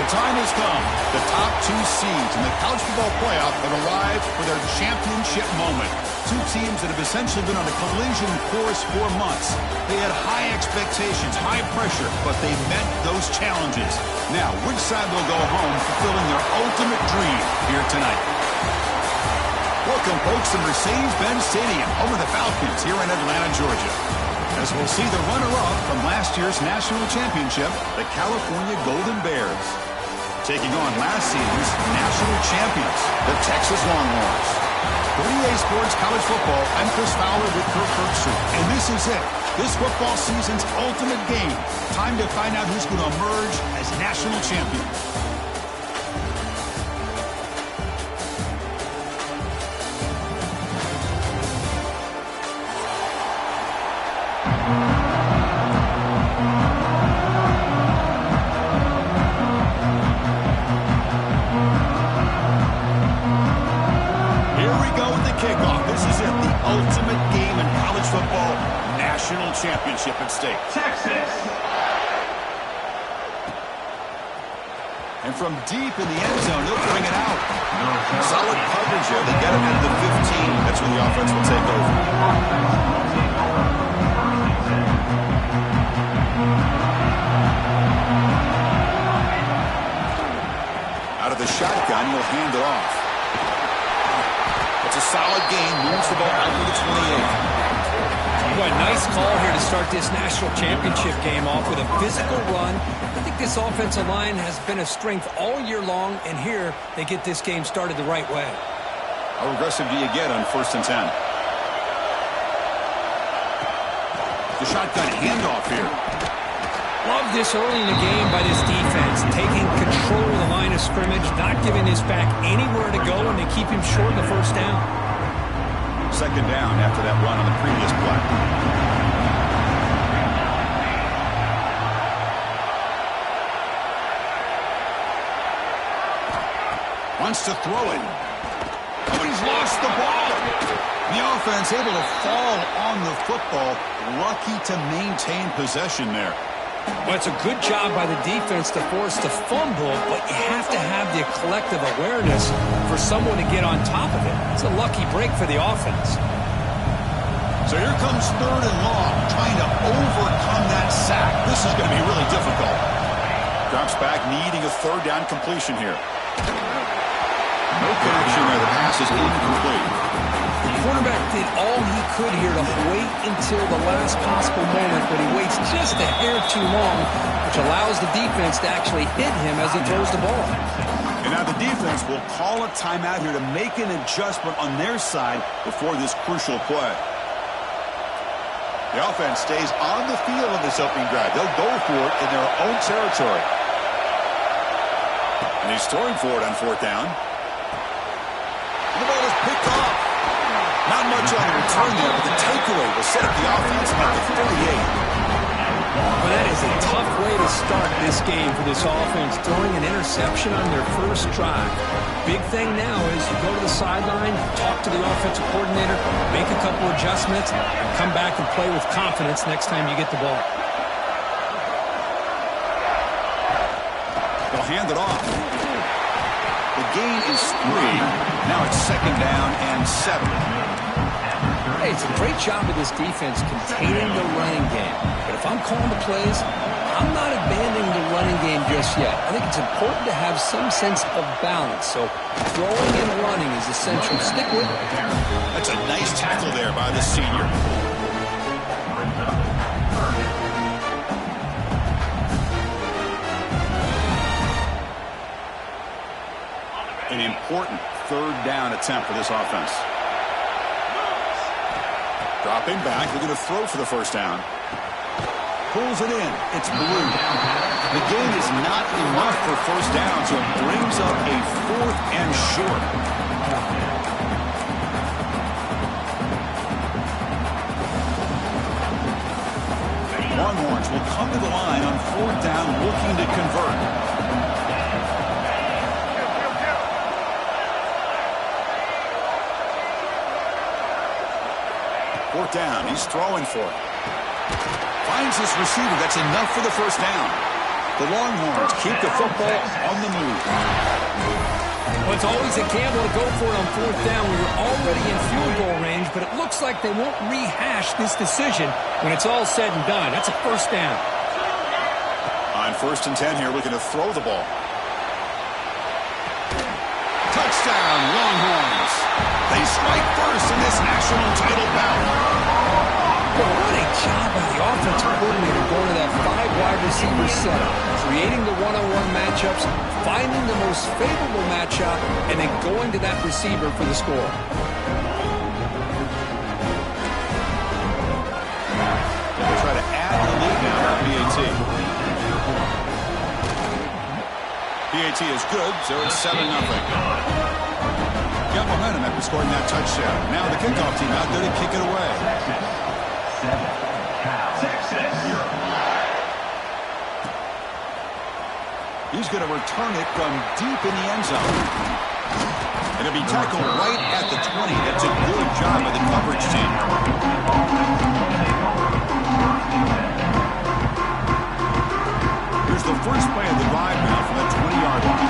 time has come. The top two seeds in the college football playoff have arrived for their championship moment. Two teams that have essentially been on a collision course for months. They had high expectations, high pressure, but they met those challenges. Now, which side will go home fulfilling their ultimate dream here tonight? Welcome, folks, to Mercedes-Benz Stadium, home of the Falcons here in Atlanta, Georgia. As we'll see the runner-up from last year's national championship, the California Golden Bears, taking on last season's national champions, the Texas Longhorns. For EA Sports College Football, I'm Chris Fowler with Kirk Kirkstreet, and this is it. This football season's ultimate game. Time to find out who's going to emerge as national champions. Championship at stake. Texas. And from deep in the end zone, they'll bring it out. Solid coverage here. They get him into the 15. That's when the offense will take over. Out of the shotgun, he'll hand it off. It's a solid gain. Moves the ball out to the 28. What a nice call here to start this national championship game off with a physical run. I think this offensive line has been a strength all year long, and here they get this game started the right way. How aggressive do you get on 1st and 10? The shotgun handoff here. Love this early in the game by this defense, taking control of the line of scrimmage, not giving this back anywhere to go, and they keep him short of the 1st down. 2nd down after that run on the previous play. Wants to throw it. Oh, he's lost the ball. The offense able to fall on the football. Lucky to maintain possession there. Well, it's a good job by the defense to force the fumble, but you have to have the collective awareness for someone to get on top of it. It's a lucky break for the offense. So here comes 3rd and long, trying to overcome that sack. This is going to be really difficult. Drops back, needing a 3rd down completion here. No connection there. The pass is incomplete. The quarterback did all he could here to wait until the last possible moment, but he waits just a hair too long, which allows the defense to actually hit him as he throws the ball. And now the defense will call a timeout here to make an adjustment on their side before this crucial play. The offense stays on the field in this opening drive. They'll go for it in their own territory. And he's throwing for it on 4th down. And the ball is picked off. Not much on the return there, but the takeaway will set up the offense at the 38. Well, that is a tough way to start this game for this offense, throwing an interception on their 1st drive. Big thing now is you go to the sideline, talk to the offensive coordinator, make a couple adjustments, and come back and play with confidence next time you get the ball. They'll hand it off. The gain is 3. Now it's 2nd down and 7. Hey, it's a great job of this defense containing the running game. But if I'm calling the plays, I'm not abandoning the running game just yet. I think it's important to have some sense of balance. So throwing and running is essential. Stick with it. That's a nice tackle there by the senior. An important 3rd down attempt for this offense. Dropping back, they're going to throw for the 1st down. Pulls it in. It's blue. The gain is not enough for 1st down, so it brings up a 4th and short. Longhorns will come to the line on 4th down, looking to convert. 4th down. He's throwing for it. Finds his receiver. That's enough for the 1st down. The Longhorns keep the football on the move. Well, it's always a gamble to go for it on fourth down. We were already in field goal range, but it looks like they won't rehash this decision when it's all said and done. That's a first down. On 1st and 10 here, looking to throw the ball. Touchdown, Longhorns. They strike first in this national title bout. What a job by the offensive coordinator going to that 5-wide receiver setup, creating the one-on-one matchups, finding the most favorable matchup, and then going to that receiver for the score. They'll try to add the lead now to PAT. PAT is good, so it's 7-0. Got momentum after scoring that touchdown. Now the kickoff team out there to kick it away. He's going to return it from deep in the end zone. And it'll be tackled right at the 20. That's a good job by the coverage team. Here's the first play of the drive now from the 20-yard line.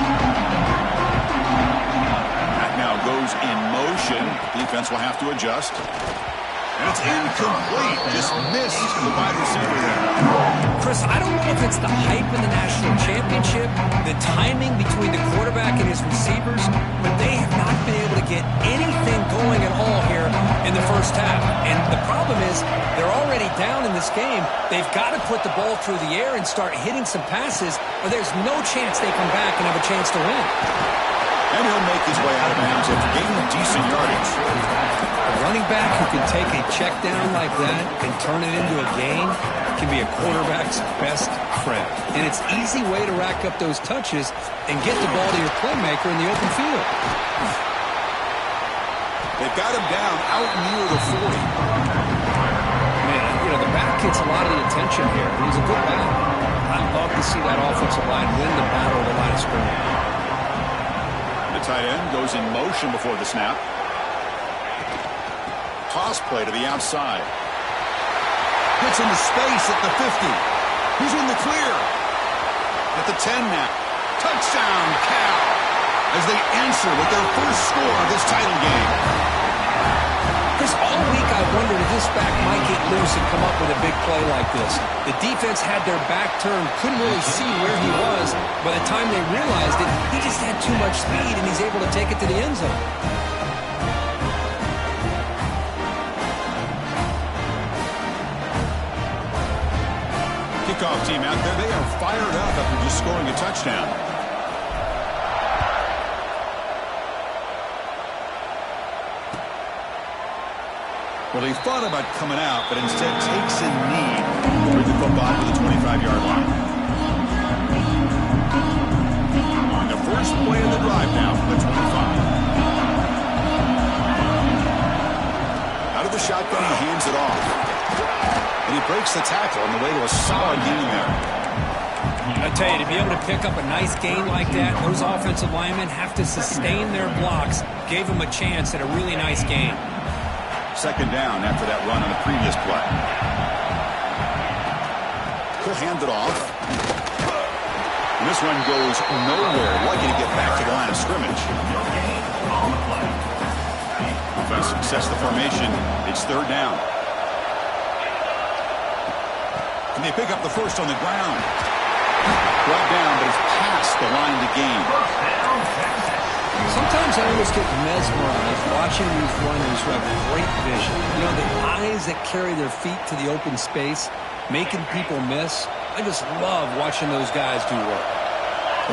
That now goes in motion. Defense will have to adjust. And it's incomplete. Just missed the wide receiver there. Chris, I don't know if it's the hype in the national championship, the timing between the quarterback and his receivers, but they have not been able to get anything going at all here in the first half. And the problem is they're already down in this game. They've got to put the ball through the air and start hitting some passes, or there's no chance they come back and have a chance to win. And he'll make his way out of bounds after gaining decent yardage. A running back who can take a check down like that and turn it into a gain can be a quarterback's best friend. And it's an easy way to rack up those touches and get the ball to your playmaker in the open field. They've got him down out near the 40. Man, you know, the back gets a lot of the attention here. He's a good back. I'd love to see that offensive line win the battle of the line of scrimmage. The tight end goes in motion before the snap. Toss play to the outside. Gets into space at the 50. He's in the clear. At the 10 now. Touchdown, Cal. As they answer with their first score of this title game. Chris, all week I wondered if this back might get loose and come up with a big play like this. The defense had their back turned, couldn't really see where he was. By the time they realized it, he just had too much speed, and he's able to take it to the end zone. Kickoff team out there, they are fired up after just scoring a touchdown. Well, he thought about coming out, but instead takes a knee to bring the football to the 25-yard line. On the first play of the drive now from the 25. Out of the shotgun, he hands it off. And he breaks the tackle on the way to a solid gain there. I tell you, to be able to pick up a nice gain like that, those offensive linemen have to sustain their blocks. Gave them a chance at a really nice gain. Second down after that run on the previous play. He'll hand it off. And this one goes nowhere. Lucky to get back to the line of scrimmage. Offensive sets the formation. It's third down. And they pick up the first on the ground. Brought down, but it's past the line to gain. Sometimes I always get mesmerized watching these runners who have great vision. You know, the eyes that carry their feet to the open space, making people miss. I just love watching those guys do work.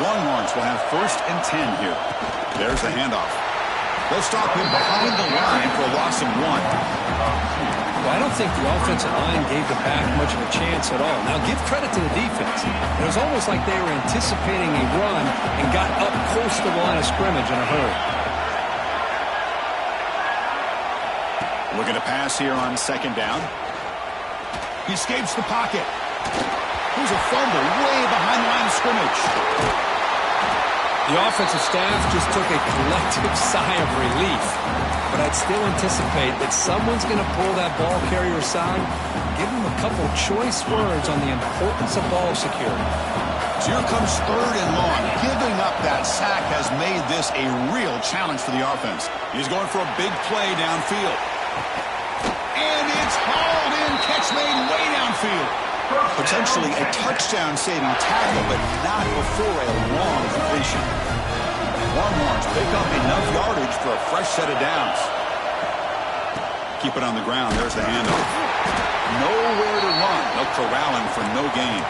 Longhorns will have 1st and 10 here. There's the handoff. They'll stop him behind the line for a loss of 1. Well, I don't think the offensive line gave the back much of a chance at all. Now, give credit to the defense. It was almost like they were anticipating a run and got up close to the line of scrimmage in a hurry. Looking to pass here on second down. He escapes the pocket. There's a fumble way behind the line of scrimmage. The offensive staff just took a collective sigh of relief. But I'd still anticipate that someone's going to pull that ball carrier aside, give him a couple choice words on the importance of ball security. So here comes 3rd and long. Giving up that sack has made this a real challenge for the offense. He's going for a big play downfield. And it's hauled in. Catch made way downfield. Potentially a touchdown-saving tackle, but not before a long completion. Longhorns pick up enough yardage for a fresh set of downs. Keep it on the ground. There's the handoff. Nowhere to run. They'll corral him for no gain.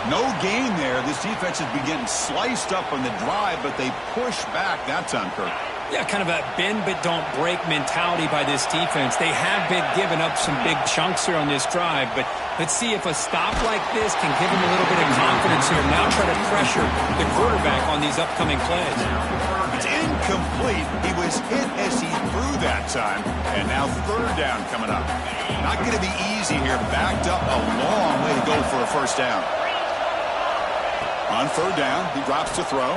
No gain there. This defense has been getting sliced up on the drive, but they push back that time, Kirk. Yeah, kind of a bend but don't break mentality by this defense. They have been giving up some big chunks here on this drive, but let's see if a stop like this can give them a little bit of confidence here. Now try to pressure the quarterback on these upcoming plays. It's incomplete. He was hit as he threw that time, and now 3rd down coming up. Not going to be easy here. Backed up a long way to go for a first down. On 3rd down, he drops to throw.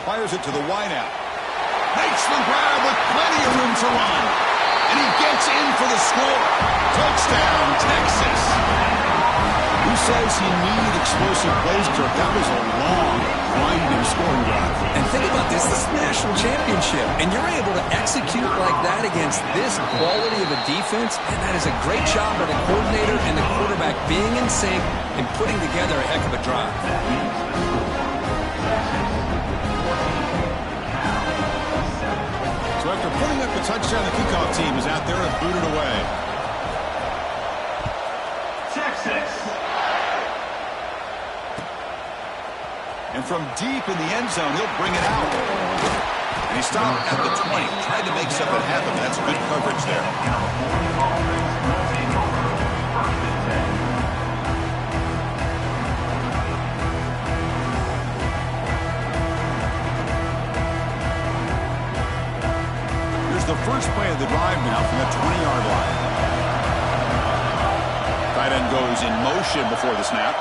Fires it to the wideout. Makes the grab with plenty of room to run. And he gets in for the score. Touchdown, Texas. Who says you need explosive plays, Kirk? That was a long, winding scoring drive. And think about this. This is the national championship. And you're able to execute like that against this quality of a defense. And that is a great job by the coordinator and the quarterback being in sync and putting together a heck of a drive. So after putting up the touchdown, the kickoff team is out there and booted away. Texas. And from deep in the end zone, he'll bring it out. And he stopped at the 20. Tried to make something happen. That's good coverage there. The first play of the drive now from the 20-yard line. Tight end goes in motion before the snap.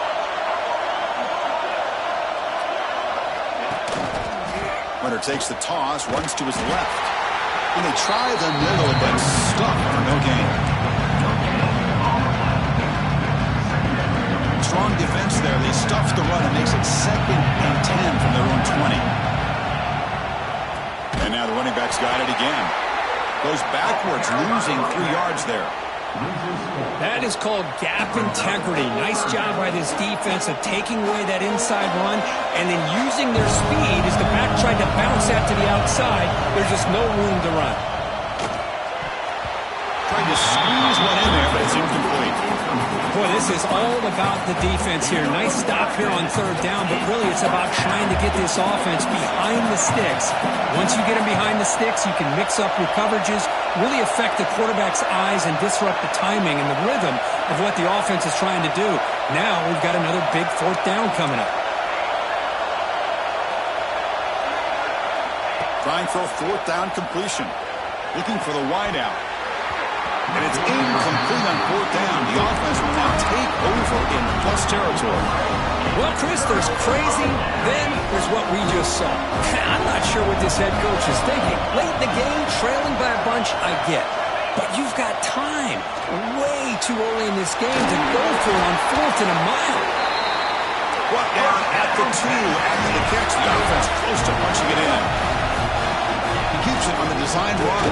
Runner takes the toss, runs to his left. And they try the middle, but stuffed for no gain. Strong defense there. They stuff the run and makes it 2nd and 10 from their own 20. And now the running back's got it again. Goes backwards, losing 3 yards there. That is called gap integrity. Nice job by this defense of taking away that inside run and then using their speed as the back tried to bounce that to the outside. There's just no room to run. Tried to squeeze one in there, but it's incomplete. Boy, this is all about the defense here. Nice stop here on 3rd down, but really it's about trying to get this offense behind the sticks. Once you get them behind the sticks, you can mix up your coverages, really affect the quarterback's eyes and disrupt the timing and the rhythm of what the offense is trying to do. Now we've got another big 4th down coming up. Trying for a 4th down completion. Looking for the wideout. And it's incomplete on 4th down. The offense will now take over in plus territory. Well, Chris, there's crazy, then there's what we just saw. I'm not sure what this head coach is thinking. Late in the game, trailing by a bunch, I get. But you've got time, way too early in this game to go for it on 4th and a mile. Brought down at the 2 after the catch. The offense close to punching it in. He keeps it on the designed run.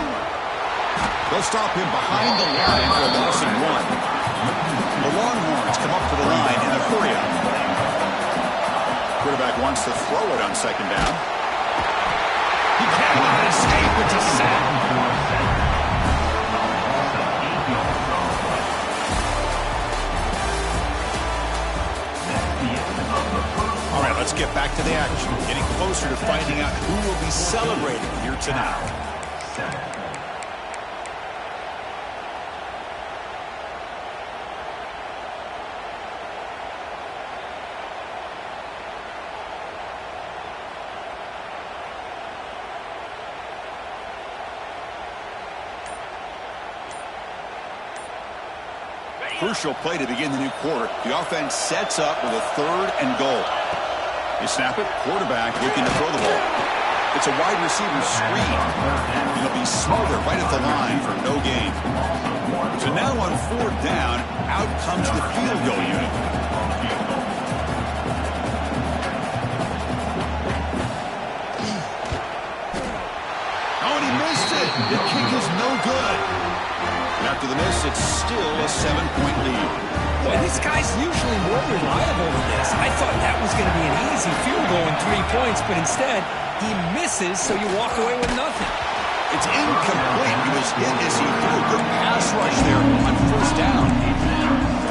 They'll stop him behind the line for a loss of 1. The Longhorns come up to the line in a hurry-up. Quarterback wants to throw it on 2nd down. He cannot escape. It's a sack. All right, let's get back to the action. Getting closer to finding out who will be celebrating here tonight. Crucial play to begin the new quarter. The offense sets up with a 3rd and goal. They snap it. Quarterback looking to throw the ball. It's a wide receiver screen. It'll be smothered right at the line for no gain. So now on 4th down, out comes the field goal unit. good. And after the miss, it's still a 7-point lead. Boy, this guy's usually more reliable than this. I thought that was going to be an easy field goal in 3 points, but instead, he misses, so you walk away with nothing. It's incomplete. He was hit as he threw a good pass rush there on first down.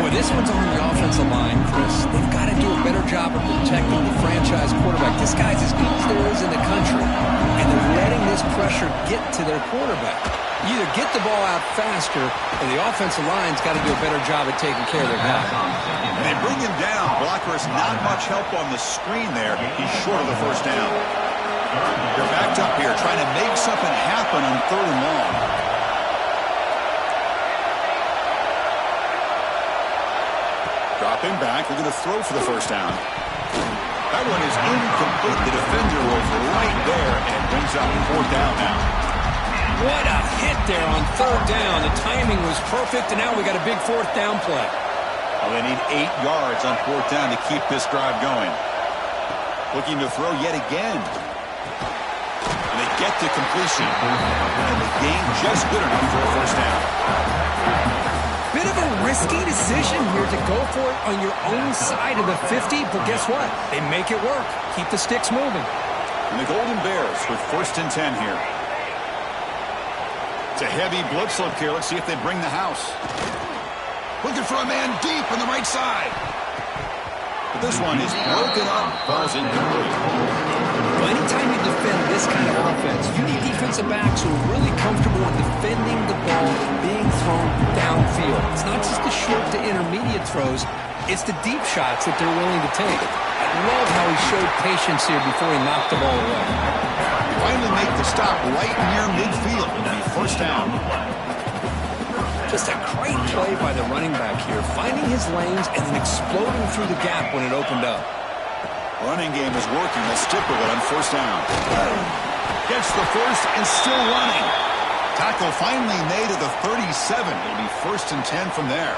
Boy, this one's on the offensive line, Chris. They've got to do a better job of protecting the franchise quarterback. This guy's as good as there is in the country, and they're letting this pressure get to their quarterback. You either get the ball out faster, or the offensive line's got to do a better job at taking care of their guy. And they bring him down. Blocker has not much help on the screen there. He's short of the first down. They're backed up here, trying to make something happen on 3rd and long. Dropping back, they're going to throw for the first down. That one is incomplete. The defender was right there, and it brings up 4th down now. What a hit there on 3rd down. The timing was perfect, and now we got a big 4th down play. Well, they need 8 yards on 4th down to keep this drive going. Looking to throw yet again. And they get to completion. And the game just good enough for a first down. Bit of a risky decision here to go for it on your own side of the 50, but guess what? They make it work. Keep the sticks moving. And the Golden Bears with 1st and 10 here. It's a heavy blitz look here. Let's see if they bring the house. Looking for a man deep on the right side. But this one is broken up. Ball's incomplete. Well, anytime you defend this kind of offense, you need defensive backs who are really comfortable in defending the ball being thrown downfield. It's not just the short to intermediate throws. It's the deep shots that they're willing to take. I love how he showed patience here before he knocked the ball away. Finally make the stop right near midfield. It'll be first down. Just a great play by the running back here, finding his lanes and then exploding through the gap when it opened up. Running game is working. They'll stick with it on first down. Gets the first and still running. Tackle finally made at the 37. It'll be 1st and 10 from there.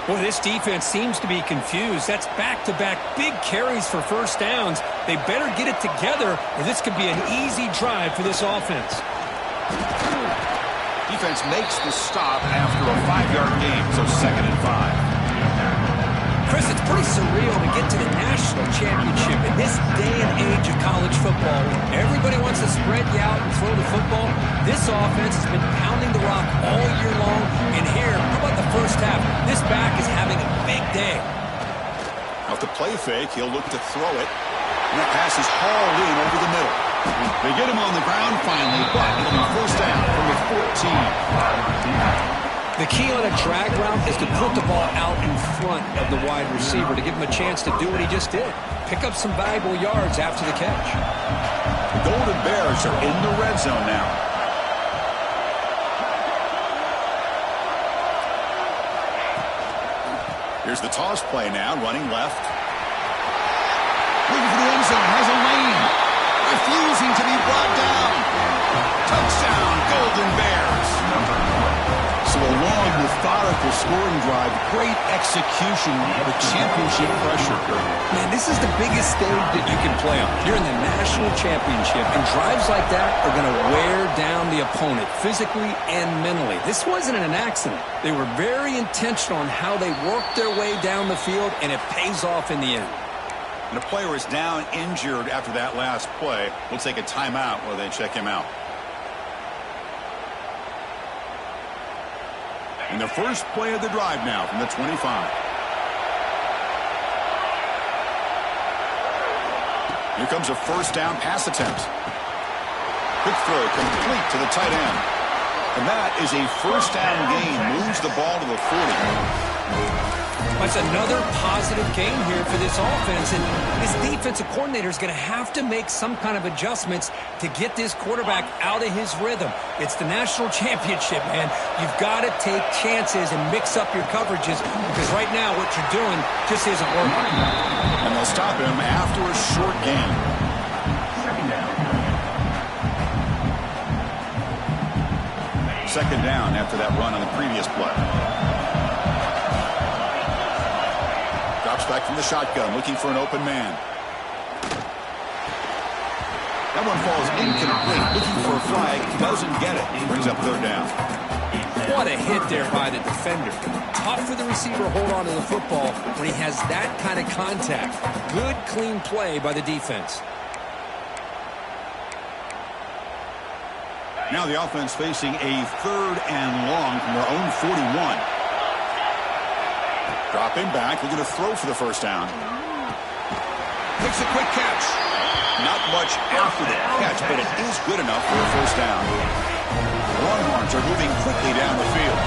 Boy, this defense seems to be confused. That's back-to-back big carries for first downs. They better get it together, or this could be an easy drive for this offense. Defense makes the stop after a 5-yard gain, so 2nd and 5. Chris, it's pretty surreal to get to the national championship in this day and age of college football. Everybody wants to spread you out and throw the football. This offense has been pounding the rock all year long. And here, how about the first half? This back is having a big day. Off the play fake, he'll look to throw it. And that pass is hauled in over the middle. They get him on the ground finally, but it'll be first down from the 14. The key on a drag route is to put the ball out in front of the wide receiver to give him a chance to do what he just did. Pick up some valuable yards after the catch. The Golden Bears are in the red zone now. Here's the toss play now, running left. Looking for the end zone, has a lane. Refusing to be brought down. Touchdown, Golden Bears. So a long, methodical scoring drive, great execution with championship pressure. Man, this is the biggest stage that you can play on. You're in the national championship, and drives like that are going to wear down the opponent physically and mentally. This wasn't an accident. They were very intentional on how they worked their way down the field, and it pays off in the end. And the player is down injured after that last play. We'll take a timeout while they check him out. And their first play of the drive now from the 25. Here comes a first down pass attempt. Quick throw complete to the tight end. And that is a first down gain. Moves the ball to the 40. That's another positive game here for this offense, and this defensive coordinator is going to have to make some kind of adjustments to get this quarterback out of his rhythm. It's the national championship, man. You've got to take chances and mix up your coverages, because right now what you're doing just isn't working. And they'll stop him after a short gain. Second down after that run on the previous play. Drops back from the shotgun, looking for an open man. That one falls incomplete. Looking for a flag. Doesn't get it. Brings up third down. What a hit there by the defender. Tough for the receiver to hold on to the football when he has that kind of contact. Good, clean play by the defense. Now the offense facing a third and long from their own 41. Dropping back. They're going to throw for the first down. Makes a quick catch. Not much after the catch, but it is good enough for a first down. Longhorns are moving quickly down the field.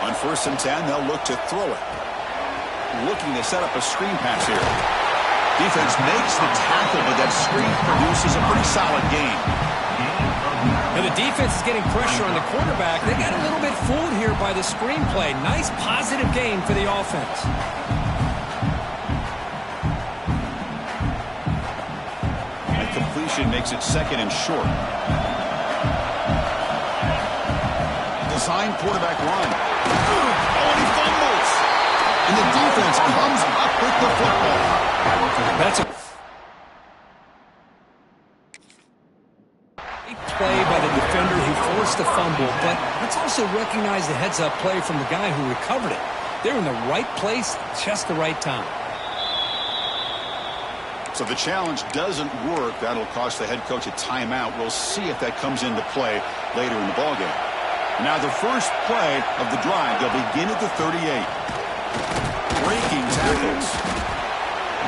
On 1st and 10, they'll look to throw it. Looking to set up a screen pass here. Defense makes the tackle, but that screen produces a pretty solid gain. Now the defense is getting pressure on the quarterback. They got a little bit fooled here by the screenplay. Nice positive gain for the offense. That completion makes it 2nd and short. Design quarterback run. Oh, and he fumbles. And the defense comes up with the football. That's a play by the defender who forced the fumble, but let's also recognize the heads-up play from the guy who recovered it. They're in the right place, just the right time. So the challenge doesn't work. That'll cost the head coach a timeout. We'll see if that comes into play later in the ballgame. Now the first play of the drive, they'll begin at the 38. Breaking tackles.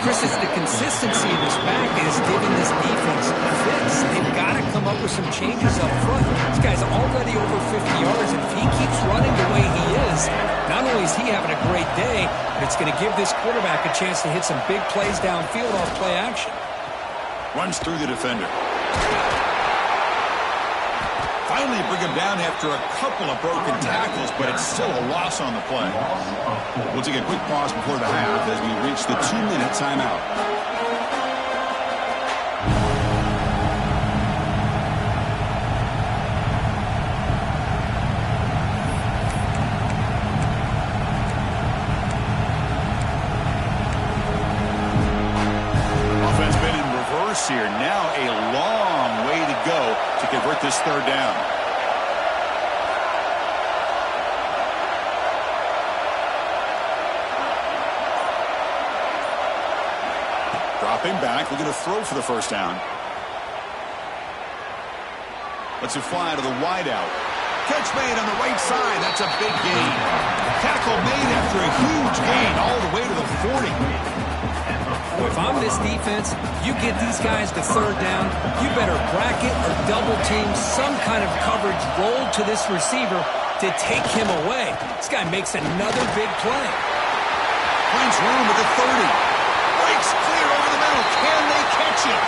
Chris, it's the consistency of this back is giving this defense fits. They've got to come up with some changes up front. This guy's already over 50 yards, and if he keeps running the way he is, not only is he having a great day, but it's going to give this quarterback a chance to hit some big plays downfield off play action. Runs through the defender. Finally bring him down after a couple of broken tackles, but it's still a loss on the play. We'll take a quick pause before the half as we reach the 2-minute timeout. Offense been in reverse here. Now a long way to go to convert this third down. Dropping back, looking to throw for the first down. Lets it fly to the wideout. Catch made on the right side. That's a big gain. Tackle made after a huge gain all the way to the 40. If I'm this defense, you get these guys to third down, you better bracket or double team some kind of coverage rolled to this receiver to take him away. This guy makes another big play. Finds room at the 30. Breaks clear over the middle. Can they catch it?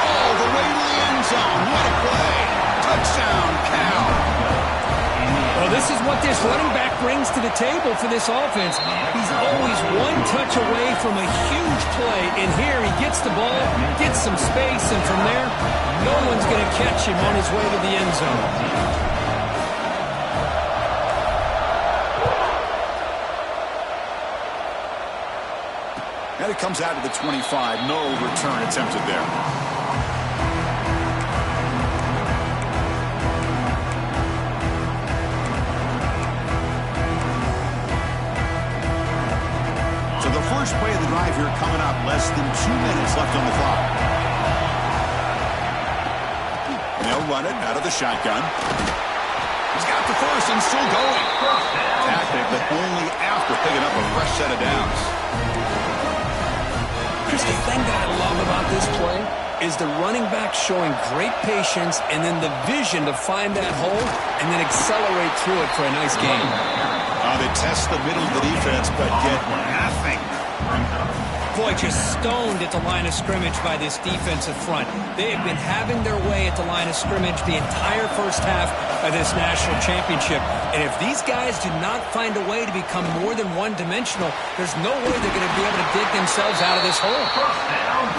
All the way to the end zone. What a play. Touchdown, Cal. Well, this is what this running back brings to the table for this offense. He's always one touch away from a huge play. And here he gets the ball, gets some space, and from there, no one's going to catch him on his way to the end zone. And it comes out to the 25. No return attempted there. So the first play of the drive here coming up. Less than 2 minutes left on the clock. And they'll run it out of the shotgun. He's got the first and still going. Tactic, but only after picking up a fresh set of downs. Chris, the thing that I love about this play is the running back showing great patience and then the vision to find that hole and then accelerate through it for a nice gain. They test the middle of the defense, but get nothing. Boy, just stoned at the line of scrimmage by this defensive front. They have been having their way at the line of scrimmage the entire first half of this national championship. And if these guys do not find a way to become more than one-dimensional, there's no way they're going to be able to dig themselves out of this hole.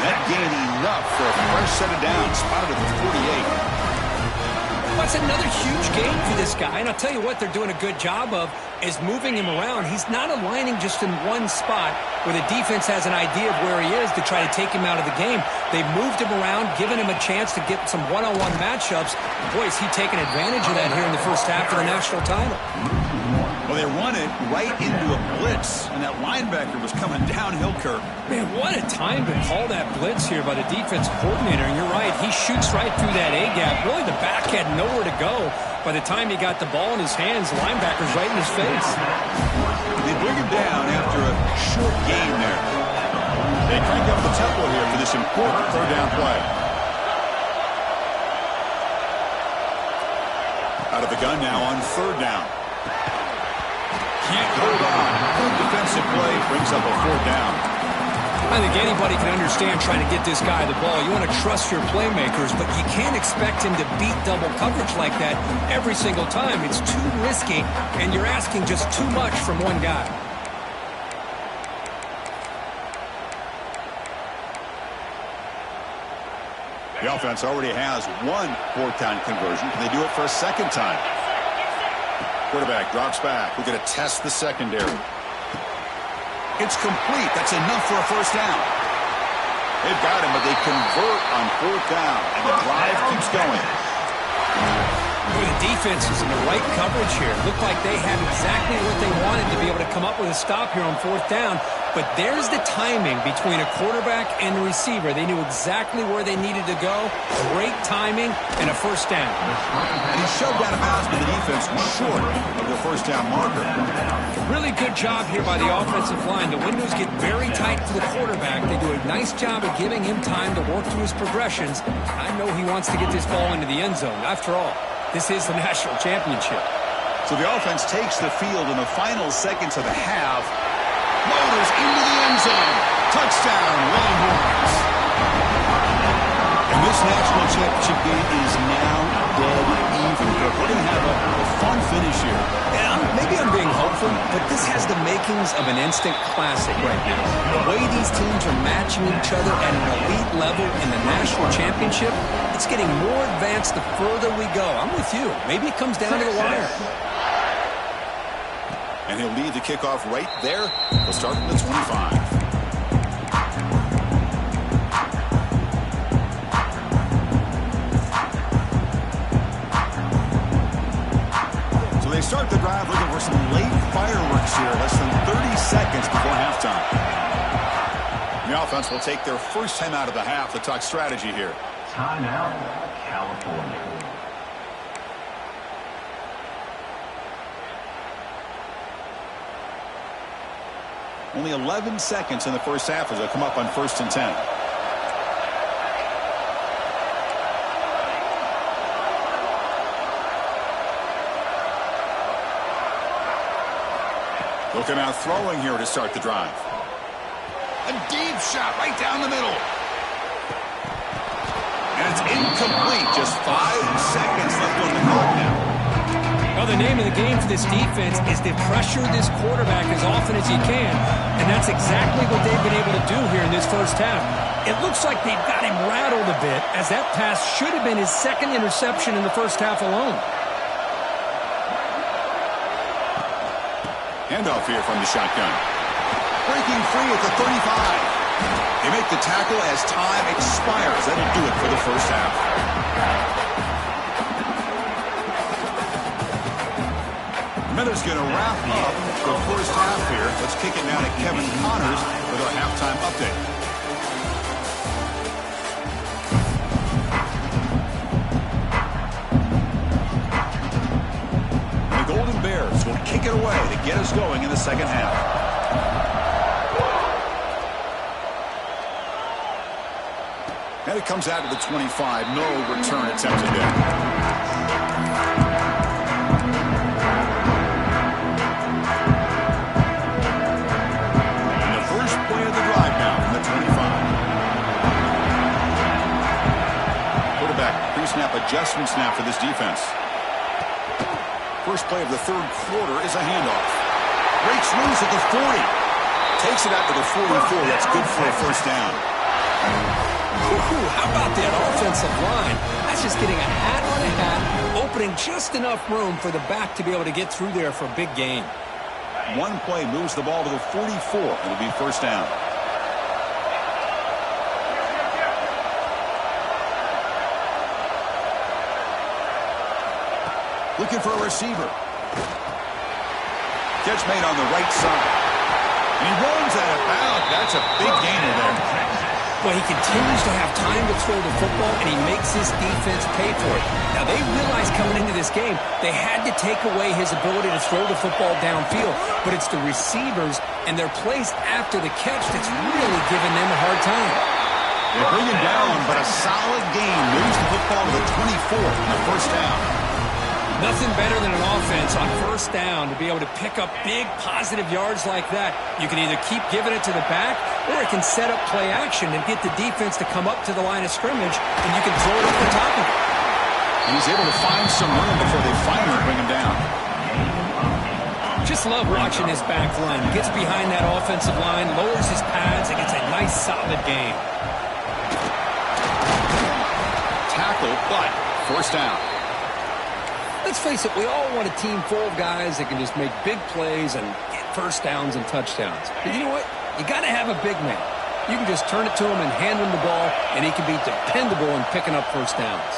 That gained enough for a fresh set of downs, spotted at the 48. Well, it's another huge game for this guy, and I'll tell you what they're doing a good job of is moving him around. He's not aligning just in one spot where the defense has an idea of where he is to try to take him out of the game. They've moved him around, given him a chance to get some one-on-one matchups. Boy, is he taking advantage of that here in the first half of the national title. Well, they run it right into a blitz, and that linebacker was coming downhill, Kirk. Man, what a time to call that blitz here by the defense coordinator. And you're right, he shoots right through that A-gap. Really, the back had nowhere to go. By the time he got the ball in his hands, the linebacker's right in his face. They bring him down after a short gain there. They crank up the tempo here for this important third down play. Out of the gun now on third down. Can't hold on. Good defensive play brings up a fourth down. I think anybody can understand trying to get this guy the ball. You want to trust your playmakers, but you can't expect him to beat double coverage like that every single time. It's too risky, and you're asking just too much from one guy. The offense already has one fourth-down conversion. Can they do it for a second time? Quarterback drops back. We're going to test the secondary. It's complete. That's enough for a first down. They've got him, but they convert on fourth down, and the drive keeps going. Boy, the defense is in the right coverage here. Looked like they had exactly what they wanted to be able to come up with a stop here on fourth down. But there's the timing between a quarterback and the receiver. They knew exactly where they needed to go. Great timing and a first down. And he shoved out of bounds, but the defense was short of the first down marker. Really good job here by the offensive line. The windows get very tight to the quarterback. They do a nice job of giving him time to work through his progressions. I know he wants to get this ball into the end zone. After all, this is the national championship. So the offense takes the field in the final seconds of the half. Motors into the end zone. Touchdown, Longhorns. And this national championship game is now dead even. We're going to have a fun finish here. Yeah, maybe I'm being hopeful, but this has the makings of an instant classic right now. The way these teams are matching each other at an elite level in the national championship, it's getting more advanced the further we go. I'm with you. Maybe it comes down to the wire. And he'll lead the kickoff right there. He'll start from the 25. So they start the drive looking for some late fireworks here. Less than 30 seconds before halftime. The offense will take their first time out of the half to talk strategy here. Timeout, California. Only 11 seconds in the first half as they come up on 1st and 10. Looking out throwing here to start the drive. A deep shot right down the middle. And it's incomplete. Just 5 seconds left on the clock now. Well, the name of the game for this defense is to pressure this quarterback as often as you can, and that's exactly what they've been able to do here in this first half. It looks like they've got him rattled a bit, as that pass should have been his second interception in the first half alone. Handoff here from the shotgun. Breaking free at the 35. They make the tackle as time expires. That'll do it for the first half. Minutes going to wrap up the first half here. Let's kick it now to Kevin Connors with our halftime update. The Golden Bears will kick it away to get us going in the second half. And it comes out to the 25. No return attempted there. Snap adjustment snap for this defense. First play of the third quarter is a handoff. Breaks loose at the 40. Takes it out to the 44. That's good for a first down. How about that offensive line? That's just getting a hat on a hat, opening just enough room for the back to be able to get through there for a big gain. One play moves the ball to the 44. It'll be first down. Looking for a receiver. Catch made on the right side. And he runs out of bounds. That's a big gainer there. Well, he continues to have time to throw the football, and he makes his defense pay for it. Now, they realized coming into this game they had to take away his ability to throw the football downfield, but it's the receivers and their plays after the catch that's really giving them a hard time. They bring him down, but a solid gain moves the football to the 24 on the first down. Nothing better than an offense on first down to be able to pick up big positive yards like that. You can either keep giving it to the back, or it can set up play action and get the defense to come up to the line of scrimmage, and you can throw it up the top of it. And he's able to find some room before they finally bring him down. Just love watching his back run. Gets behind that offensive line, lowers his pads, and gets a nice solid gain. Tackle, but first down. Let's face it, we all want a team full of guys that can just make big plays and get first downs and touchdowns. But you know what? You got to have a big man. You can just turn it to him and hand him the ball, and he can be dependable in picking up first downs.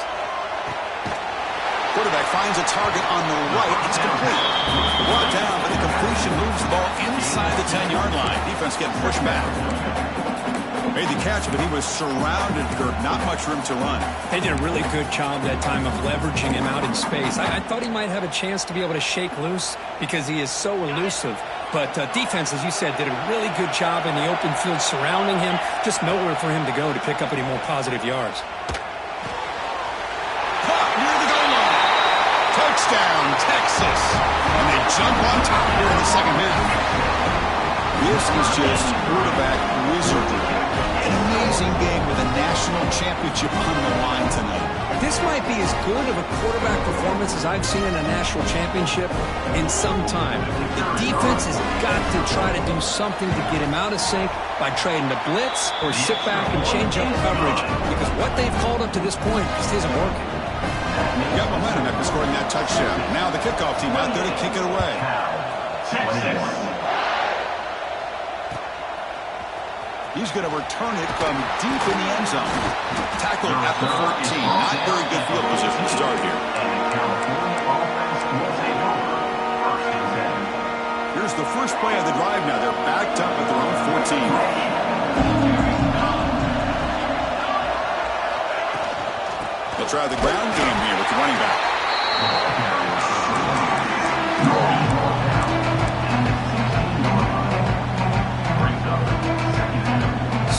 Quarterback finds a target on the right. It's complete. Brought down, but the completion moves the ball inside the 10-yard line. Defense getting pushed back. Made the catch, but he was surrounded, Kirk. Not much room to run. They did a really good job that time of leveraging him out in space. I thought he might have a chance to be able to shake loose because he is so elusive. But defense, as you said, did a really good job in the open field surrounding him. Just nowhere for him to go to pick up any more positive yards. Caught near the goal line. Touchdown, Texas. And they jump on top here in the second half. This is just quarterback wizardry. An amazing game with a national championship on the line tonight. This might be as good of a quarterback performance as I've seen in a national championship in some time. The defense has got to try to do something to get him out of sync by trying to blitz or sit back and change up coverage, because what they've called up to this point just isn't working. Got momentum after scoring that touchdown. Now the kickoff team out there to kick it away. He's going to return it from deep in the end zone. Tackled at the 14. Not very good field position to start here. Here's the first play of the drive now. They're backed up at their own 14. They'll try the ground game here with the running back.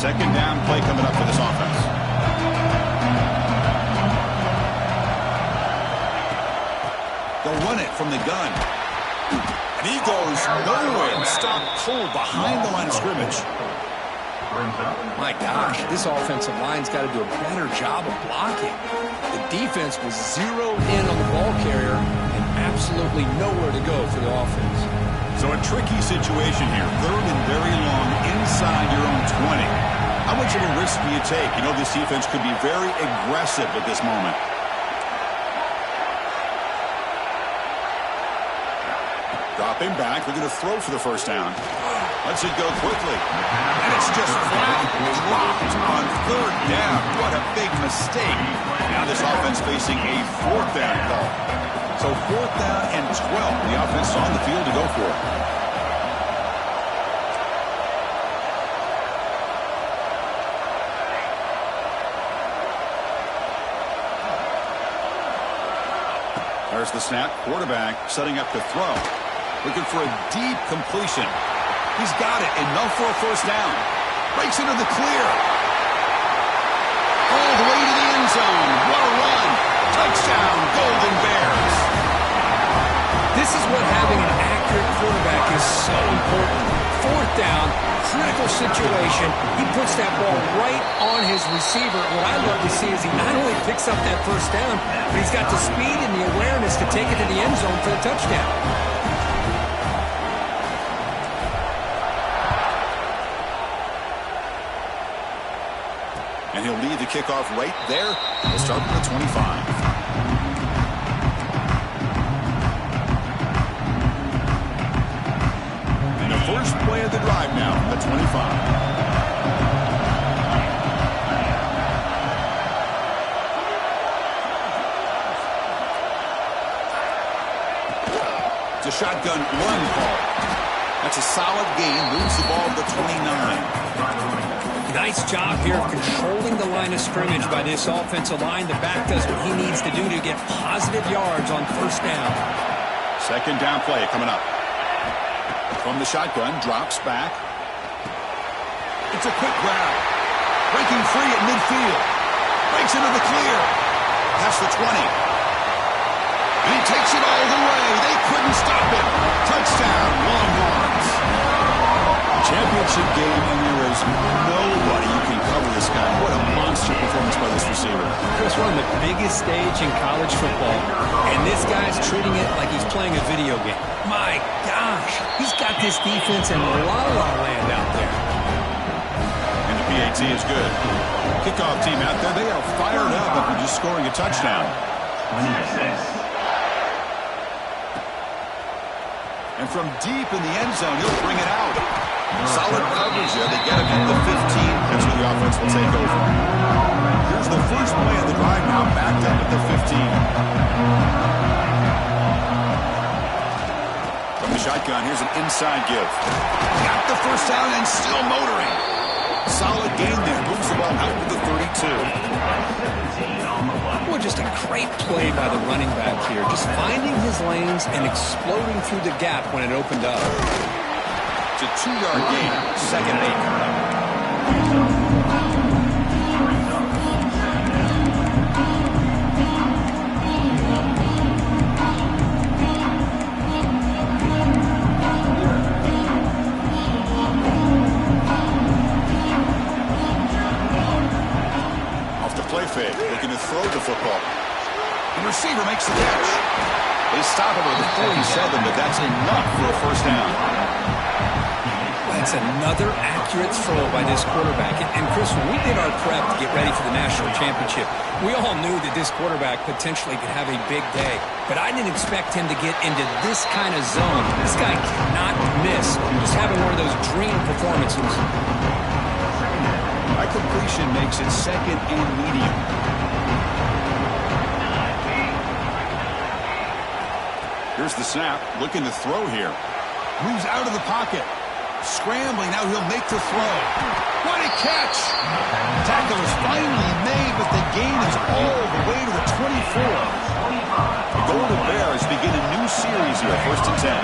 Second down play coming up for this offense. They'll run it from the gun. And he goes nowhere. Stop cold behind the line of scrimmage. My gosh, this offensive line's got to do a better job of blocking. The defense was zeroed in on the ball carrier and absolutely nowhere to go for the offense. So a tricky situation here. Third and very long inside your own 20. How much of a risk do you take? You know this defense could be very aggressive at this moment. Dropping back. They're going to throw for the first down. Lets it go quickly. And it's just flat dropped on third down. What a big mistake. Now this offense facing a fourth down call. So fourth down and 12. The offense is on the field to go for it. There's the snap. Quarterback setting up to throw. Looking for a deep completion. He's got it. Enough for a first down. Breaks into the clear. All the way to the end zone. What a run. Touchdown, Golden Bears. This is what having an accurate quarterback is so important. Fourth down, critical situation. He puts that ball right on his receiver. What I love to see is he not only picks up that first down, but he's got the speed and the awareness to take it to the end zone for the touchdown. And he'll lead the kickoff right there. We'll start from the 25. And the first play of the drive now from the 25. It's a shotgun run call. That's a solid gain. Moves the ball to the 29. Nice job here of controlling the line of scrimmage by this offensive line. The back does what he needs to do to get positive yards on first down. Second down play coming up. From the shotgun, drops back. It's a quick grab. Breaking free at midfield. Breaks into the clear. Past the 20. And he takes it all the way. They couldn't stop him. Touchdown, Longhorns. Championship game, and there is nobody who can cover this guy. What a monster performance by this receiver. Chris, one of the biggest stage in college football, and this guy's treating it like he's playing a video game. My gosh, he's got this defense in la-la land out there. And the PAT is good. Kickoff team out there, they are fired up after just scoring a touchdown. 26. And from deep in the end zone, he'll bring it out. Solid coverage there. They get him at the 15. That's where the offense will take over. Here's the first play of the drive now, backed up at the 15. From the shotgun, here's an inside give. Got the first down and still motoring. Solid gain there. Moves the ball out to the 32. Well, just a great play by the running back here. Just finding his lanes and exploding through the gap when it opened up. It's a 2-yard gain. Second and 8 coming up. Off the play fake, looking to throw the football. The receiver makes the catch. They stop him at the 47, but that's enough for a first down. That's another accurate throw by this quarterback. And Chris, when we did our prep to get ready for the national championship, we all knew that this quarterback potentially could have a big day. But I didn't expect him to get into this kind of zone. This guy cannot miss. Just having one of those dream performances. High completion makes it second and medium. Here's the snap. Looking to throw here. Moves out of the pocket. Scrambling, now he'll make the throw. What a catch! Tackle is finally made, but the gain is all the way to the 24. The Golden Bears begin a new series here, 1st and 10.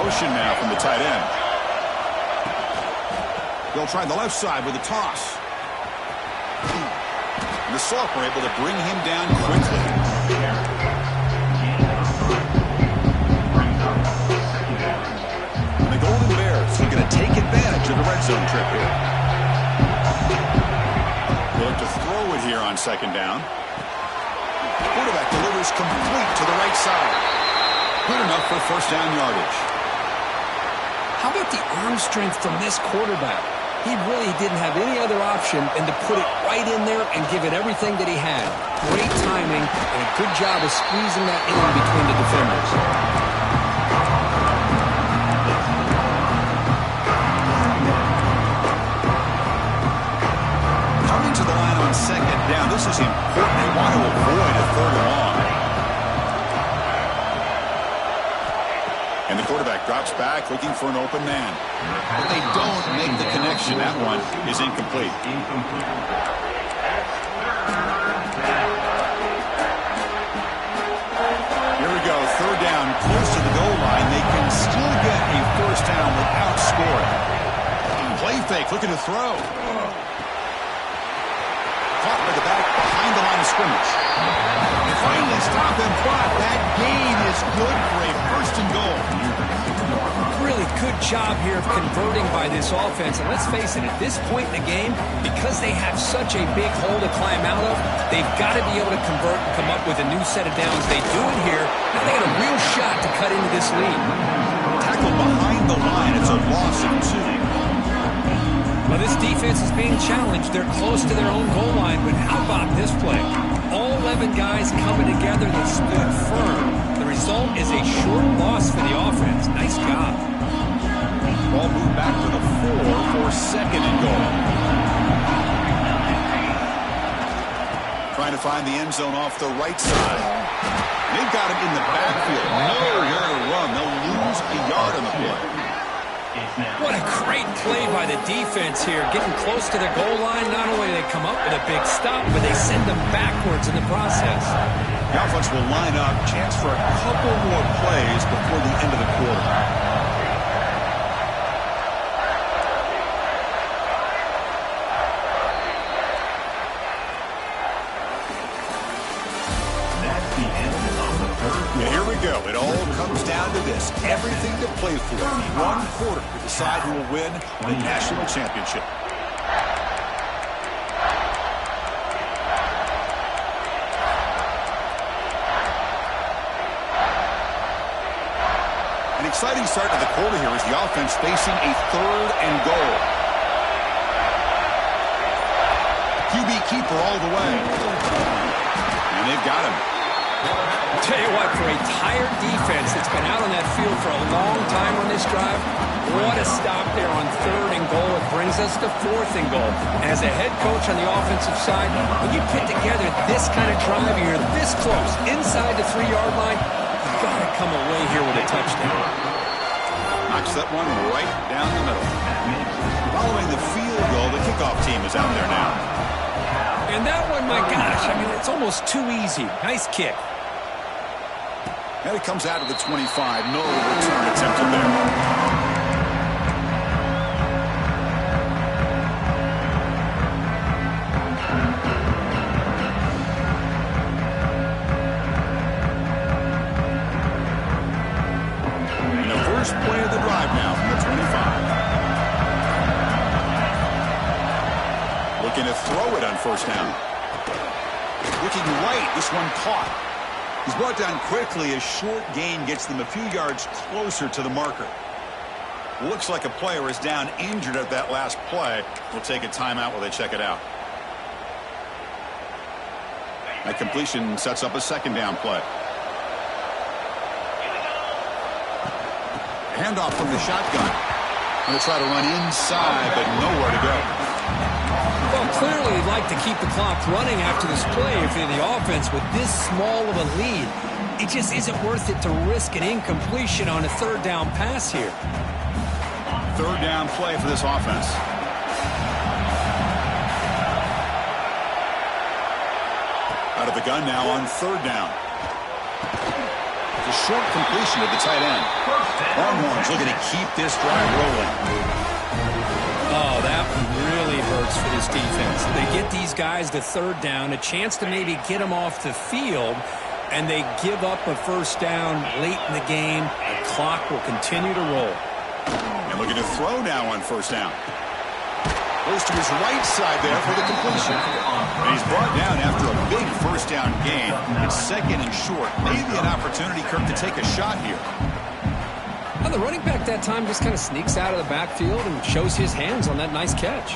Motion now from the tight end. They'll try the left side with a toss. And the Soft were able to bring him down quickly. The Golden Bears are going to take advantage of the red zone trip here. They'll have to throw it here on second down. Quarterback delivers complete to the right side. Good enough for first down yardage. How about the arm strength from this quarterback? He really didn't have any other option than to put it right in there and give it everything that he had. Great timing and a good job of squeezing that in between the defenders. Second down. This is important. They want to avoid a third and long. And the quarterback drops back looking for an open man. But they don't make the connection. That one is incomplete. Here we go. Third down, close to the goal line. They can still get a first down without scoring. Play fake, looking to throw. Caught by the back behind the line of scrimmage. And finally stop and block. That gain is good for a first and goal. Really good job here of converting by this offense. And let's face it, at this point in the game, because they have such a big hole to climb out of, they've got to be able to convert and come up with a new set of downs. They do it here. Now they got a real shot to cut into this lead. Tackle behind the line. It's a loss of 2. Well, this defense is being challenged. They're close to their own goal line, but how about this play? All 11 guys coming together. They stood firm. The result is a short loss for the offense. Nice job. Ball moved back to the 4 for second and goal. Trying to find the end zone off the right side. They've got him in the backfield. Nowhere to run. They'll lose a yard on the play. What a great play by the defense here. Getting close to the goal line, not only do they come up with a big stop, but they send them backwards in the process. The offense will line up. Chance for a couple more plays before the end of the quarter. Here we go. It all comes down to this. Everything to play for. One quarter to decide who will win the national championship. An exciting start to the quarter here as the offense facing a 3rd and goal. QB keeper all the way. And they've got him. Tell you what, for a tired defense that's been out on that field for a long time on this drive, what a stop there on 3rd and goal. It brings us to 4th and goal. As a head coach on the offensive side, when you put together this kind of drive, you're this close, inside the 3-yard line, you've got to come away here with a touchdown. Knocks that one right down the middle. Following the field goal, the kickoff team is out there now. And that one, my gosh, I mean, it's almost too easy. Nice kick. And it comes out of the 25. No return attempted there. And the first play of the drive now from the 25. Looking to throw it on 1st down. Looking right. This one caught. He's brought down quickly. A short gain gets them a few yards closer to the marker. Looks like a player is down injured at that last play. We'll take a timeout while they check it out. That completion sets up a 2nd down play. Handoff from the shotgun. Going to try to run inside, but nowhere to go. Well, clearly you'd like to keep the clock running after this play if you're the offense with this small of a lead. It just isn't worth it to risk an incompletion on a 3rd down pass here. 3rd down play for this offense. Out of the gun now on 3rd down. It's a short completion to the tight end. Longhorns looking to keep this drive rolling. Oh, that really hurts for this defense. They get these guys to 3rd down, a chance to maybe get them off the field, and they give up a 1st down late in the game. The clock will continue to roll. And looking to throw now on 1st down. Goes to his right side there for the completion. And he's brought down after a big 1st down gain. It's 2nd and short. Maybe an opportunity, Kirk, to take a shot here. Well, the running back that time just kind of sneaks out of the backfield and shows his hands on that nice catch.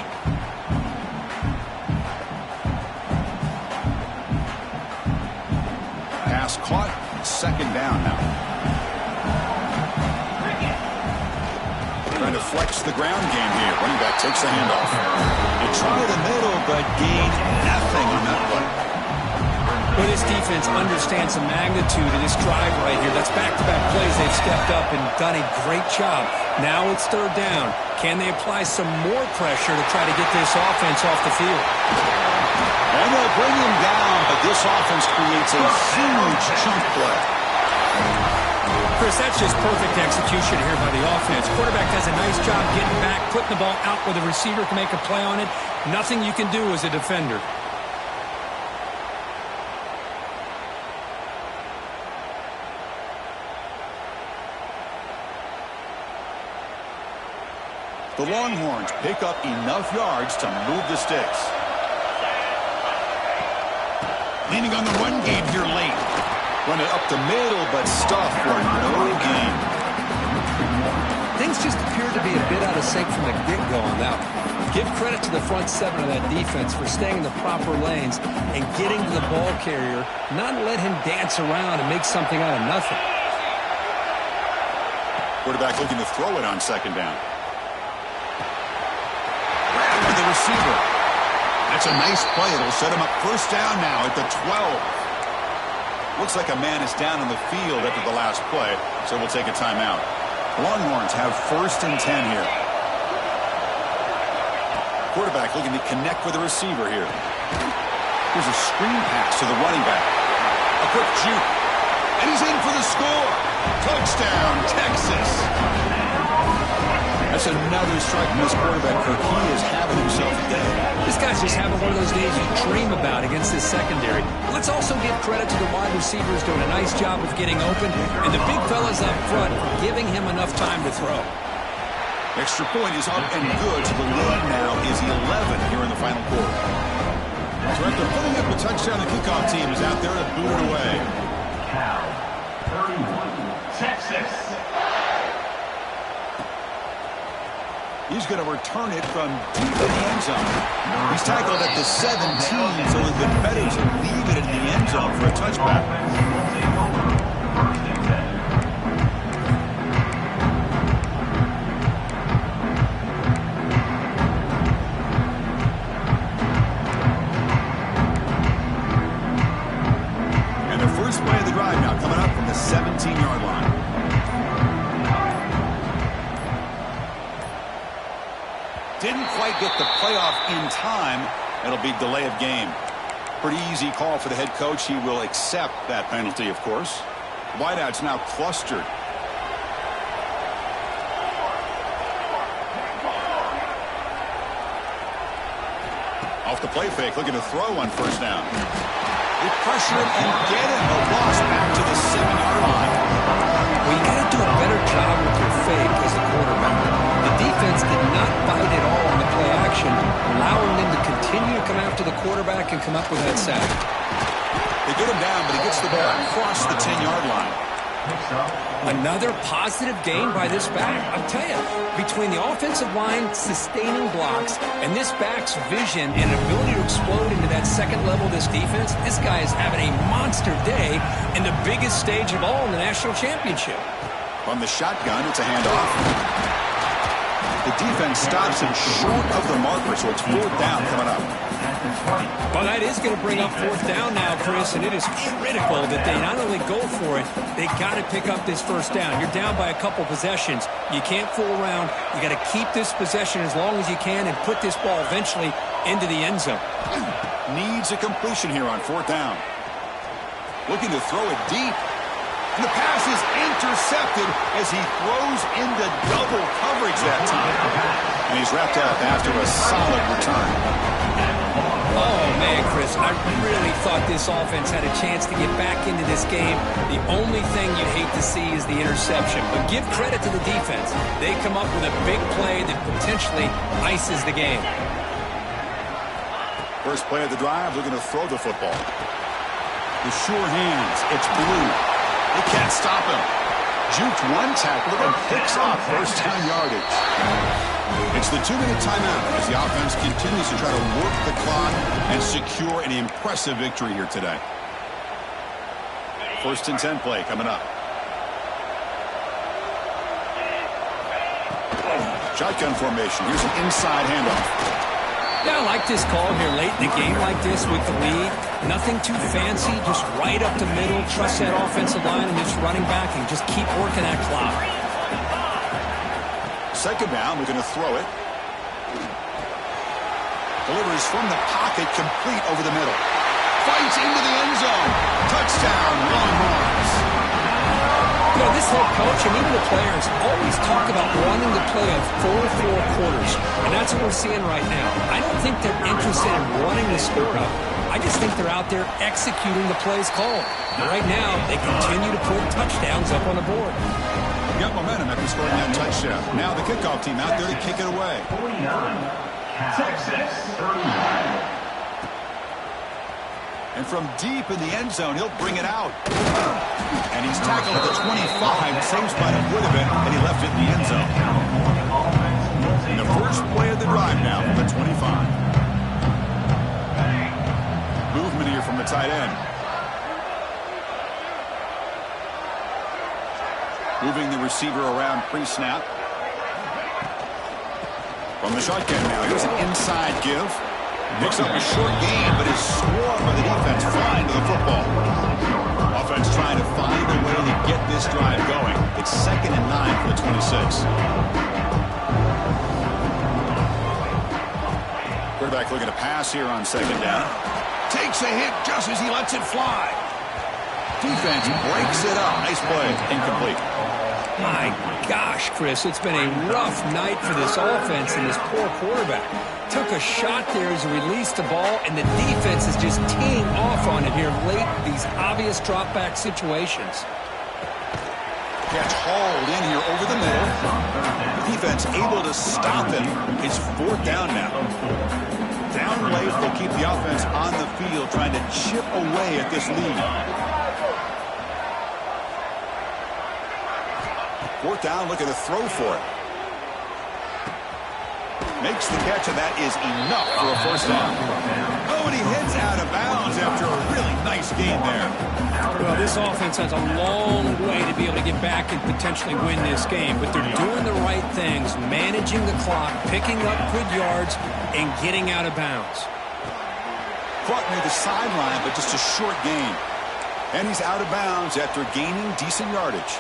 Pass caught. 2nd down now. Trying to flex the ground game here. Running back takes the handoff. They try the middle, but gain nothing on that play. Well, this defense understands the magnitude of this drive right here. That's back-to-back plays. They've stepped up and done a great job. Now it's 3rd down. Can they apply some more pressure to try to get this offense off the field? And they'll bring him down, but this offense creates a huge chunk play. Chris, that's just perfect execution here by the offense. Quarterback does a nice job getting back, putting the ball out where the receiver can make a play on it. Nothing you can do as a defender. The Longhorns pick up enough yards to move the sticks. Leaning on the run game here late. Run it up the middle, but stuffed for no gain. Things just appeared to be a bit out of sync from the get-go on that one. Give credit to the front seven of that defense for staying in the proper lanes and getting to the ball carrier, not let him dance around and make something out of nothing. Quarterback looking to throw it on second down. With the receiver. That's a nice play. It'll set him up first down now at the 12. Looks like a man is down on the field after the last play, so we'll take a timeout. Longhorns have first and 10 here. Quarterback looking to connect with the receiver here. Here's a screen pass to the running back. A quick juke. And he's in for the score. Touchdown, Texas. That's another strike from this quarterback, Kirk. He is having himself a day. This guy's just having one of those days you dream about against this secondary. Let's also give credit to the wide receivers doing a nice job of getting open, and the big fellas up front giving him enough time to throw. Extra point is up and good, so the lead now is 11 here in the final quarter. So after putting up a touchdown, the kickoff team is out there to boot it away. Cal, 31, Texas. He's going to return it from deep in the end zone. He's tackled at the 17, so it's been better to leave it in the end zone for a touchback. And the first play of the drive now coming up from the 17-yard line. Didn't quite get the playoff in time. It'll be delay of game. Pretty easy call for the head coach. He will accept that penalty, of course. Wideouts now clustered. Off the play fake, looking to throw on first down. They pressure him and get him. A loss back to the 7-yard line. Well, you got to do a better job with your fake as a quarterback. The defense did not bite at all on the play action, allowing them to continue to come after the quarterback and come up with that sack. They get him down, but he gets the ball across the 10-yard line. Another positive gain by this back. I'll tell you, between the offensive line sustaining blocks and this back's vision and ability to explode into that second level of this defense, this guy is having a monster day in the biggest stage of all in the national championship. On the shotgun, it's a handoff. The defense stops him short of the marker, so it's fourth down coming up. Well, that is going to bring up fourth down now, Chris, and it is critical that they not only go for it, they got to pick up this first down. You're down by a couple possessions. You can't fool around. You got to keep this possession as long as you can and put this ball eventually into the end zone. Needs a completion here on fourth down. Looking to throw it deep. And the pass is intercepted as he throws into double coverage that time. And he's wrapped up after a solid return. Oh, man, Chris, I really thought this offense had a chance to get back into this game. The only thing you'd hate to see is the interception. But give credit to the defense. They come up with a big play that potentially ices the game. First play of the drive, looking to throw the football. The sure hands, it's Blue. They can't stop him. Juked one tackler and picks off first down yardage. It's the 2-minute timeout as the offense continues to try to work the clock and secure an impressive victory here today. First and 10 play coming up. Shotgun formation. Here's an inside handoff. Yeah, I like this call here late in the game like this with the lead. Nothing too fancy, just right up the middle. Trust that offensive line and this running back and just keep working that clock. Second down, we're going to throw it. Delivers from the pocket, complete over the middle. Fights into the end zone. Touchdown, Longhorns. You know, this head coach and even the players always talk about wanting to play a 4-4 quarters, and that's what we're seeing right now. I don't think they're interested in running the score up. I just think they're out there executing the plays called. And right now, they continue to put touchdowns up on the board. Got momentum after scoring that touchdown. Now the kickoff team out there to kick it away. 49, Texas 39. And from deep in the end zone, he'll bring it out. And he's tackled at the 25, same spot it would have been, and he left it in the end zone. the first play of the drive now from the 25. Movement here from the tight end. Moving the receiver around pre-snap. From the shotgun now, here's an inside give. Picks up a short gain, but is swarmed by the defense flying to the football. Offense trying to find a way to get this drive going. It's 2nd and 9 for the 26. Quarterback looking to pass here on 2nd down. Takes a hit just as he lets it fly. Defense breaks it up. Nice play. Incomplete. My gosh, Chris, it's been a rough night for this offense and this poor quarterback. Took a shot there as he released the ball, and the defense is just teeing off on it here late, these obvious drop-back situations. Catch hauled in here over the middle. The defense able to stop him. It's 4th down now. Down late, they'll keep the offense on the field trying to chip away at this lead. 4th down, looking to throw for it. Makes the catch, and that is enough for a 1st down. Oh, and he heads out of bounds after a really nice gain there. Well, this offense has a long way to be able to get back and potentially win this game, but they're doing the right things, managing the clock, picking up good yards, and getting out of bounds. Caught near the sideline, but just a short gain. And he's out of bounds after gaining decent yardage.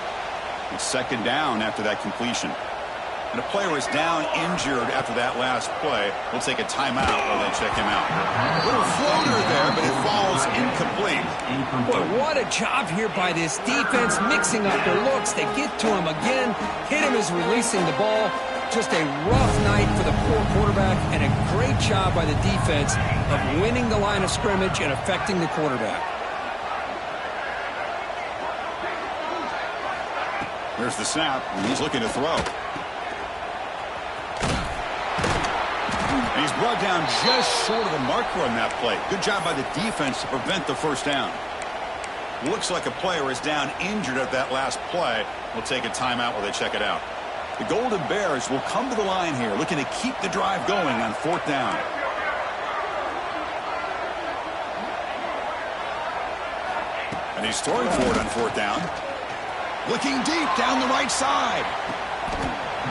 It's 2nd down after that completion. And a player is down injured after that last play. We'll take a timeout while they check him out. A little floater there, but it falls incomplete. Boy, what a job here by this defense, mixing up their looks. They get to him again, hit him as releasing the ball. Just a rough night for the poor quarterback, and a great job by the defense of winning the line of scrimmage and affecting the quarterback. There's the snap, and he's looking to throw. And he's brought down just short of the marker on that play. Good job by the defense to prevent the 1st down. Looks like a player is down injured at that last play. We'll take a timeout while they check it out. The Golden Bears will come to the line here, looking to keep the drive going on 4th down. And he's throwing for it on 4th down. Looking deep down the right side.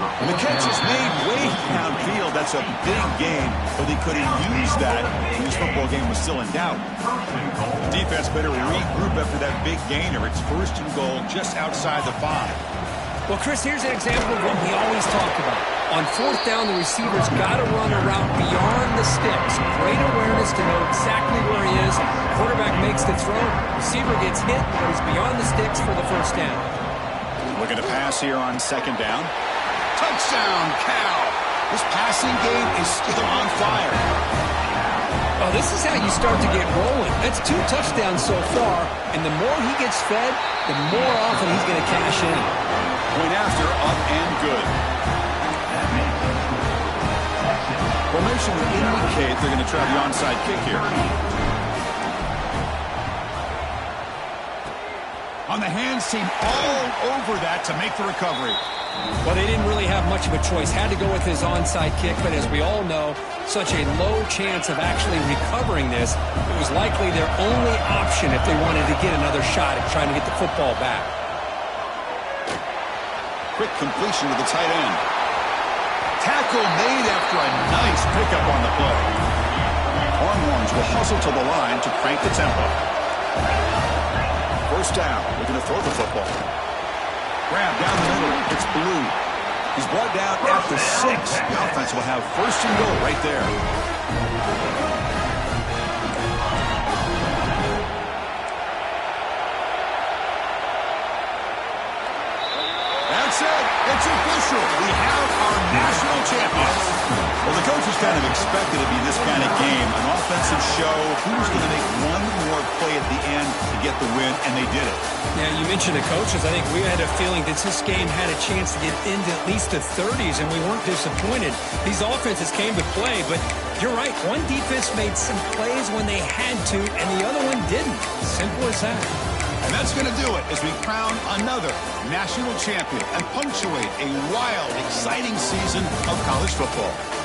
And the catch is made way downfield. That's a big gain, but they couldn't use that when this football game was still in doubt. The defense better regroup after that big gainer. It's 1st and goal just outside the 5. Well, Chris, here's an example of what we always talk about. On 4th down, the receiver's got to run a route beyond the sticks. Great awareness to know exactly where he is. Quarterback makes the throw. Receiver gets hit, but he's beyond the sticks for the 1st down. Looking to pass here on 2nd down. Touchdown, Cal. This passing game is still on fire. Oh, this is how you start to get rolling. That's 2 touchdowns so far, and the more he gets fed, the more often he's going to cash in. Point after, up and good. Formation would indicate they're going to try the onside kick here. On the hands team, all over that to make the recovery. Well, they didn't really have much of a choice. Had to go with his onside kick, but as we all know, such a low chance of actually recovering this. It was likely their only option if they wanted to get another shot at trying to get the football back. Quick completion to the tight end. Tackle made after a nice pickup on the play. Longhorns will hustle to the line to crank the tempo. 1st down, looking to throw the football. Grab down the middle, it's Blue. He's brought down at the 6. The offense will have 1st and goal right there. That's it. It's official. We have our national champions. Well, the coaches kind of expected it to be this kind of game, an offensive show. Who's going to make one more play at the end to get the win, and they did it. Yeah, you mentioned the coaches. I think we had a feeling that this game had a chance to get into at least the 30s, and we weren't disappointed. These offenses came to play, but you're right. One defense made some plays when they had to, and the other one didn't. Simple as that. And that's going to do it as we crown another national champion and punctuate a wild, exciting season of college football.